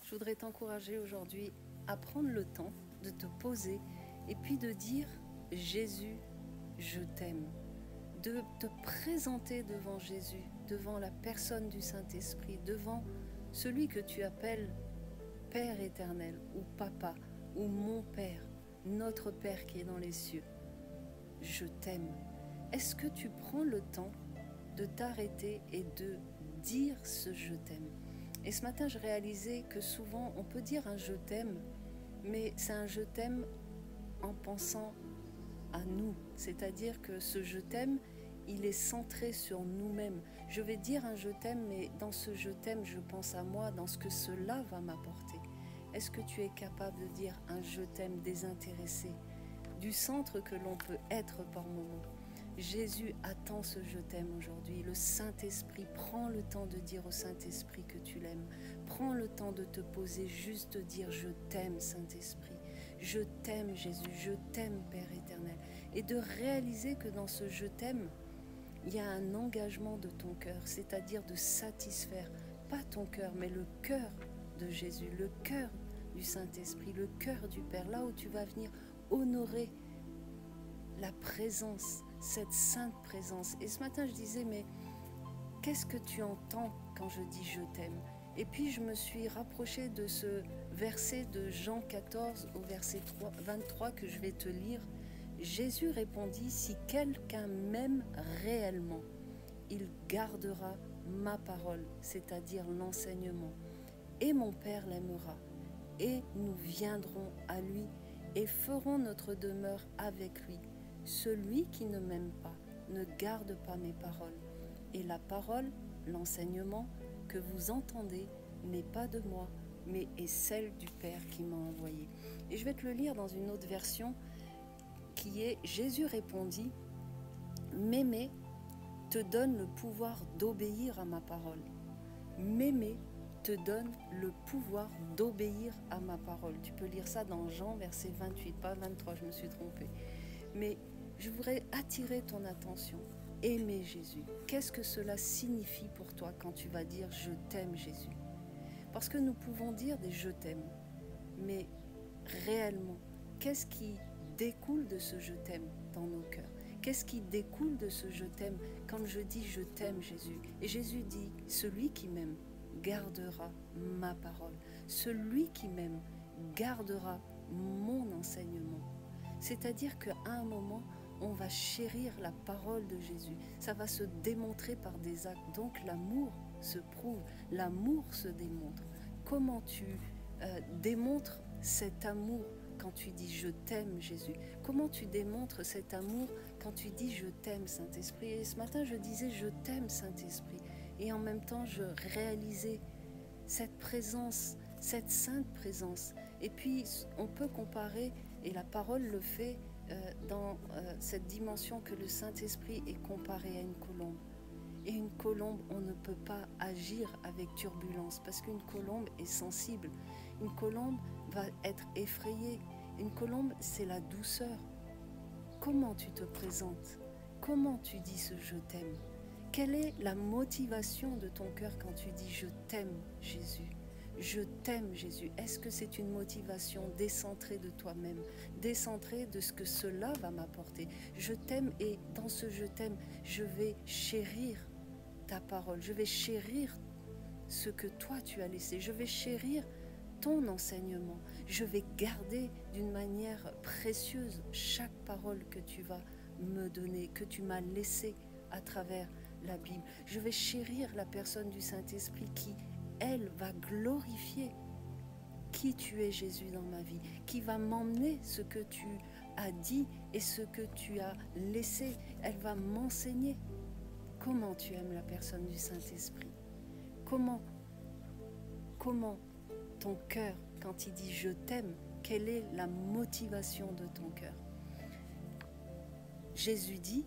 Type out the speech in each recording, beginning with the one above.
Je voudrais t'encourager aujourd'hui à prendre le temps de te poser et puis de dire « Jésus, je t'aime ». De te présenter devant Jésus, devant la personne du Saint-Esprit, devant celui que tu appelles Père éternel ou Papa ou mon Père, notre Père qui est dans les cieux. Je t'aime. Est-ce que tu prends le temps de t'arrêter et de dire ce « je t'aime ». Et ce matin, je réalisais que souvent, on peut dire un « je t'aime », mais c'est un « je t'aime » en pensant à nous. C'est-à-dire que ce « je t'aime », il est centré sur nous-mêmes. Je vais dire un « je t'aime », mais dans ce « je t'aime », je pense à moi, dans ce que cela va m'apporter. Est-ce que tu es capable de dire un « je t'aime » désintéressé, du centre que l'on peut être par moment? Jésus attend ce « je t'aime » aujourd'hui. Le Saint-Esprit, prends le temps de dire au Saint-Esprit que tu l'aimes. Prends le temps de te poser, juste de dire « je t'aime, Saint-Esprit ». Je t'aime, Jésus, je t'aime, Père éternel. Et de réaliser que dans ce « je t'aime », il y a un engagement de ton cœur, c'est-à-dire de satisfaire, pas ton cœur, mais le cœur de Jésus, le cœur du Saint-Esprit, le cœur du Père, là où tu vas venir honorer la présence, cette sainte présence. Et ce matin, je disais, mais qu'est-ce que tu entends quand je dis « je t'aime » ? Et puis, je me suis rapprochée de ce verset de Jean 14 au verset 23 que je vais te lire. Jésus répondit, « Si quelqu'un m'aime réellement, il gardera ma parole, c'est-à-dire l'enseignement, et mon Père l'aimera, et nous viendrons à lui et ferons notre demeure avec lui. Celui qui ne m'aime pas ne garde pas mes paroles. Et la parole, l'enseignement que vous entendez n'est pas de moi, mais est celle du Père qui m'a envoyé. » Et je vais te le lire dans une autre version qui est « Jésus répondit, m'aimer te donne le pouvoir d'obéir à ma parole. M'aimer te donne le pouvoir d'obéir à ma parole. » Tu peux lire ça dans Jean, verset 28, pas 23, je me suis trompée. Mais je voudrais attirer ton attention. Aimer Jésus. Qu'est-ce que cela signifie pour toi quand tu vas dire « je t'aime Jésus » ? Parce que nous pouvons dire des « je t'aime », mais réellement, qu'est-ce qui découle de ce « je t'aime » dans nos cœurs ? Qu'est-ce qui découle de ce « je t'aime » quand je dis « je t'aime Jésus » ? Et Jésus dit « celui qui m'aime gardera ma parole. Celui qui m'aime gardera mon enseignement. » C'est-à-dire qu'à un moment, on va chérir la parole de Jésus. Ça va se démontrer par des actes. Donc l'amour se prouve, l'amour se démontre. Comment tu démontres cet amour quand tu dis « je t'aime Jésus » ? Comment tu démontres cet amour quand tu dis « je t'aime Saint-Esprit » ? Et ce matin, je disais « je t'aime Saint-Esprit » et en même temps, je réalisais cette présence, cette sainte présence. Et puis, on peut comparer, et la parole le fait, dans cette dimension que le Saint-Esprit est comparé à une colombe. Et une colombe, on ne peut pas agir avec turbulence parce qu'une colombe est sensible. Une colombe va être effrayée. Une colombe, c'est la douceur. Comment tu te présentes? Comment tu dis ce « je t'aime » ? Quelle est la motivation de ton cœur quand tu dis « je t'aime Jésus » ? Je t'aime Jésus. Est-ce que c'est une motivation décentrée de toi-même, décentrée de ce que cela va m'apporter? Je t'aime et dans ce je t'aime, je vais chérir ta parole, je vais chérir ce que toi tu as laissé, je vais chérir ton enseignement, je vais garder d'une manière précieuse chaque parole que tu vas me donner, que tu m'as laissée à travers la Bible. Je vais chérir la personne du Saint-Esprit qui, elle, va glorifier qui tu es, Jésus, dans ma vie, qui va m'emmener ce que tu as dit et ce que tu as laissé. Elle va m'enseigner comment tu aimes la personne du Saint-Esprit. Comment ton cœur, quand il dit « je t'aime », quelle est la motivation de ton cœur? Jésus dit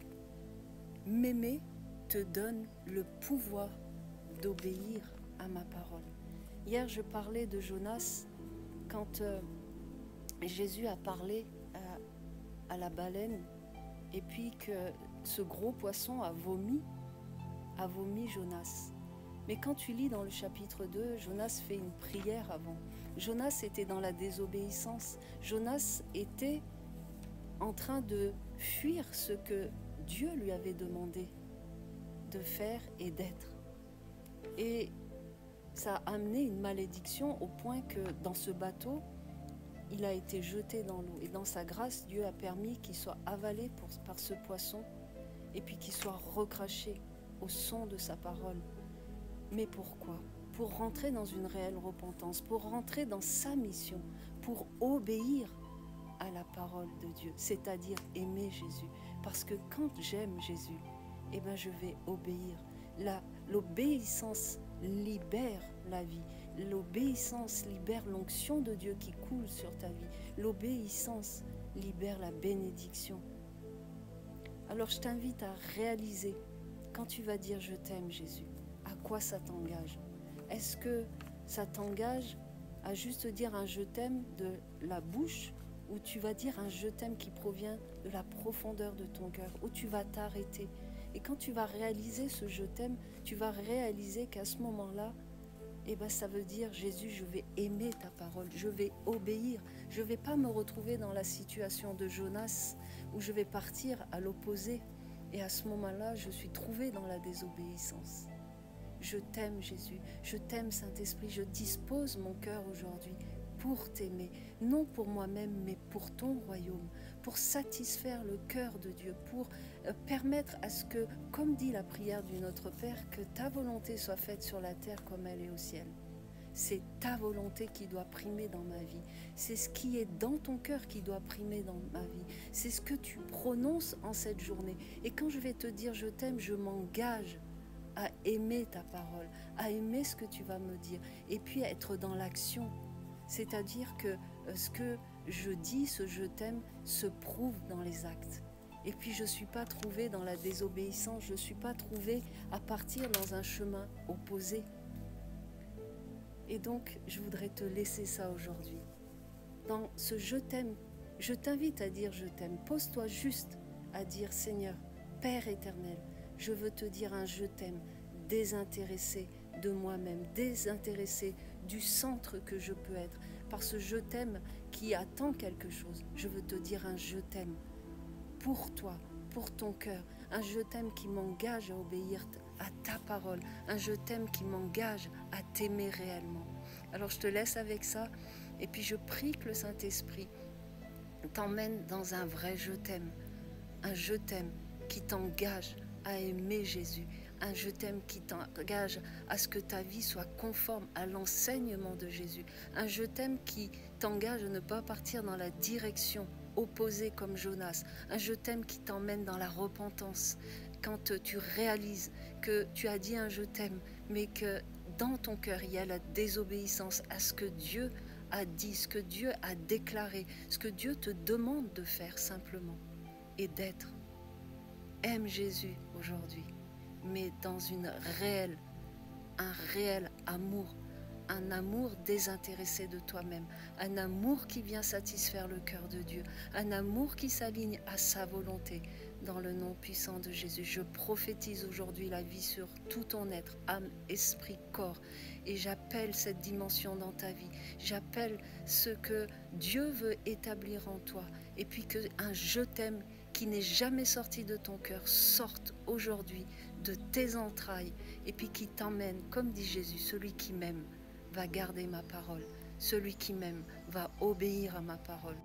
« m'aimer te donne le pouvoir d'obéir à ma parole ». Hier, je parlais de Jonas quand Jésus a parlé à la baleine et puis que ce gros poisson a vomi Jonas. Mais quand tu lis dans le chapitre 2, Jonas fait une prière avant. Jonas était dans la désobéissance. Jonas était en train de fuir ce que Dieu lui avait demandé de faire et d'être. Et ça a amené une malédiction au point que dans ce bateau, il a été jeté dans l'eau. Et dans sa grâce, Dieu a permis qu'il soit avalé par ce poisson et puis qu'il soit recraché au son de sa parole. Mais pourquoi? Pour rentrer dans une réelle repentance, pour rentrer dans sa mission, pour obéir à la parole de Dieu, c'est-à-dire aimer Jésus. Parce que quand j'aime Jésus, eh ben je vais obéir. L'obéissance libère la vie. L'obéissance libère l'onction de Dieu qui coule sur ta vie. L'obéissance libère la bénédiction. Alors je t'invite à réaliser, quand tu vas dire je t'aime Jésus, à quoi ça t'engage? Est-ce que ça t'engage à juste dire un je t'aime de la bouche, ou tu vas dire un je t'aime qui provient de la profondeur de ton cœur, où tu vas t'arrêter? Et quand tu vas réaliser ce je t'aime, tu vas réaliser qu'à ce moment-là, eh ben, ça veut dire Jésus, je vais aimer ta parole, je vais obéir. Je ne vais pas me retrouver dans la situation de Jonas où je vais partir à l'opposé. Et à ce moment-là, je suis trouvée dans la désobéissance. Je t'aime Jésus, je t'aime Saint-Esprit, je dispose mon cœur aujourd'hui pour t'aimer, non pour moi-même, mais pour ton royaume, pour satisfaire le cœur de Dieu, pour permettre à ce que, comme dit la prière du Notre Père, que ta volonté soit faite sur la terre comme elle est au ciel. C'est ta volonté qui doit primer dans ma vie. C'est ce qui est dans ton cœur qui doit primer dans ma vie. C'est ce que tu prononces en cette journée. Et quand je vais te dire je t'aime, je m'engage à aimer ta parole, à aimer ce que tu vas me dire, et puis à être dans l'action. C'est-à-dire que ce que je dis, ce je t'aime, se prouve dans les actes. Et puis je ne suis pas trouvée dans la désobéissance, je ne suis pas trouvée à partir dans un chemin opposé. Et donc, je voudrais te laisser ça aujourd'hui. Dans ce je t'aime, je t'invite à dire je t'aime. Pose-toi juste à dire Seigneur, Père éternel, je veux te dire un je t'aime, désintéressé de moi-même, désintéressé du centre que je peux être, par ce je t'aime qui attend quelque chose. Je veux te dire un je t'aime pour toi, pour ton cœur, un je t'aime qui m'engage à obéir à ta parole, un je t'aime qui m'engage à t'aimer réellement. Alors je te laisse avec ça, et puis je prie que le Saint-Esprit t'emmène dans un vrai je t'aime, un je t'aime qui t'engage à aimer Jésus, un je t'aime qui t'engage à ce que ta vie soit conforme à l'enseignement de Jésus, un je t'aime qui t'engage à ne pas partir dans la direction opposée comme Jonas, un je t'aime qui t'emmène dans la repentance, quand tu réalises que tu as dit un je t'aime, mais que dans ton cœur il y a la désobéissance à ce que Dieu a dit, ce que Dieu a déclaré, ce que Dieu te demande de faire simplement et d'être. Aime Jésus aujourd'hui, mais dans un réel amour, un amour désintéressé de toi-même, un amour qui vient satisfaire le cœur de Dieu, un amour qui s'aligne à sa volonté. Dans le nom puissant de Jésus, je prophétise aujourd'hui la vie sur tout ton être, âme, esprit, corps, et j'appelle cette dimension dans ta vie. J'appelle ce que Dieu veut établir en toi, et puis que un je t'aime qui n'est jamais sorti de ton cœur sorte aujourd'hui de tes entrailles, et puis qui t'emmène, comme dit Jésus, celui qui m'aime va garder ma parole, celui qui m'aime va obéir à ma parole.